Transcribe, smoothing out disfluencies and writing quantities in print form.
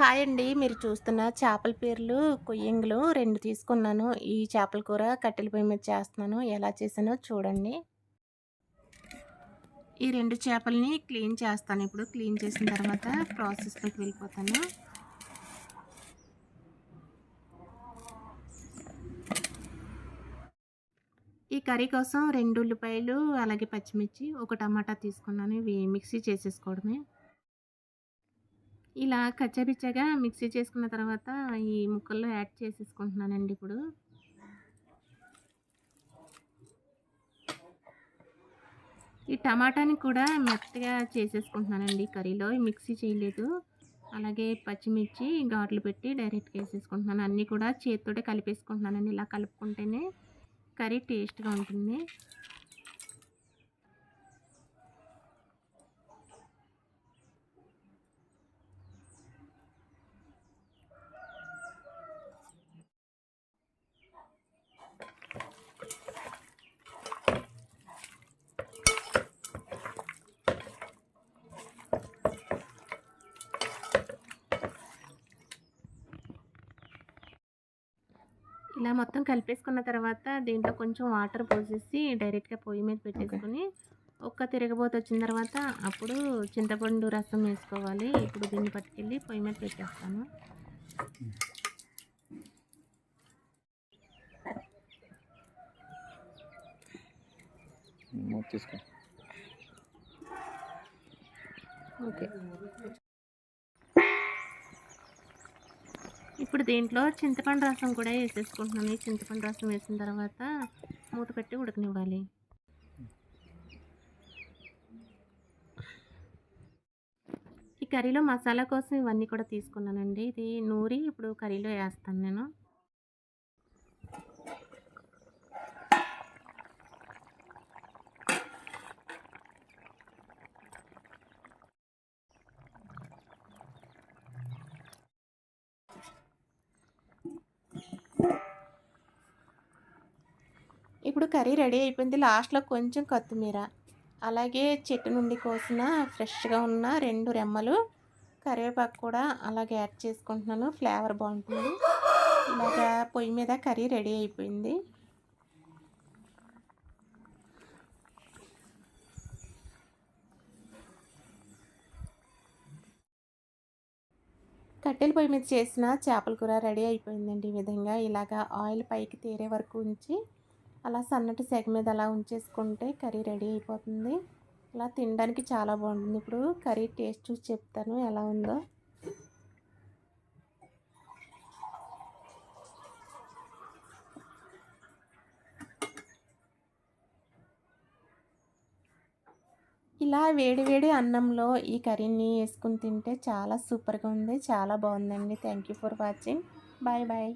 Hi అండి. మీరు చూస్తున్న చేపల పేర్లు కొయ్యంగులు 2 తీసుకున్నాను. ఈ చేపల కూర కట్టెల పొయ్యి మీద చేస్తున్నాను. ఎలా చేశానో చూడండి. ఈ 2 చేపల్ని క్లీన్ చేస్తాను ఇప్పుడు. క్లీన్ చేసిన తర్వాత ప్రాసెస్‌లోకి వెళ్ళిపోతాను. ఈ కర్రీ కోసం 2 ఉల్లిపాయలు, అలాగే పచ్చిమిర్చి, ఒక టమాటా తీసుకున్నాను. ఇవి మిక్సీ చేసేసుకోవడమే. ఇలా కచ్చాపిచ్చాగా మిక్సీ చేసుకున్న తర్వాత ఈ ముక్కల్లో యాడ్ చేసేసుకుంటున్నానండి ఇప్పుడు. ఈ టమాటాని కూడా మెత్తగా చేసేసుకుంటున్నానండి కర్రీలో. మిక్సీ చేయలేదు. అలాగే పచ్చిమిర్చి ఘాట్లు పెట్టి డైరెక్ట్‌గా ఏసేసుకుంటున్నాను. అన్నీ కూడా చేత్తోటే కలిపేసుకుంటున్నానండి. ఇలా కలుపుకుంటేనే కర్రీ టేస్ట్‌గా ఉంటుంది. ఇలా మొత్తం కలిపేసుకున్న తర్వాత దీంట్లో కొంచెం వాటర్ పోసేసి డైరెక్ట్‌గా పొయ్యి మీద పెట్టేసుకొని, ఒక్క తిరగబోతొచ్చిన తర్వాత అప్పుడు చింతపండు రసం వేసుకోవాలి. ఇప్పుడు దీన్ని పట్టుకెళ్ళి పొయ్యి మీద పెట్టేస్తాను. తీసుకో. ఓకే. ఇప్పుడు దీంట్లో చింతపండు రసం కూడా ఏసేసుకుంటున్నాను. ఈ చింతపండు రసం వేసిన తర్వాత మూత పెట్టి ఉడకనివ్వాలి. ఈ కర్రీలో మసాలా కోసం ఇవన్నీ కూడా తీసుకున్నానండి. ఇది నూరి ఇప్పుడు కర్రీలో ఏస్తాను నేను. ఇప్పుడు కర్రీ రెడీ అయిపోయింది. లాస్ట్‌లో కొంచెం కొత్తిమీర, అలాగే చెట్టు నుండి కోసిన ఫ్రెష్‌గా ఉన్న 2 రెమ్మలు కరివేపాకు కూడా అలాగే యాడ్ చేసుకుంటున్నాను. ఫ్లేవర్ బావుంటుంది. ఇలాగా పొయ్యి మీద కర్రీ రెడీ అయిపోయింది. కట్టెల పొయ్యి మీద చేసిన చేపల కూర రెడీ అయిపోయిందండి. ఈ విధంగా ఇలాగా ఆయిల్ పైకి తేరే వరకు ఉంచి, అలా సన్నటి సెగ మీద అలా ఉంచేసుకుంటే కర్రీ రెడీ అయిపోతుంది. ఇలా తినడానికి చాలా బాగుంటుంది. ఇప్పుడు కర్రీ టేస్ట్ చూసి చెప్తాను ఎలా ఉందో. ఇలా వేడి వేడి అన్నంలో ఈ కర్రీని వేసుకుని తింటే చాలా సూపర్గా ఉంది. చాలా బాగుందండి. Thank you for watching. Bye bye.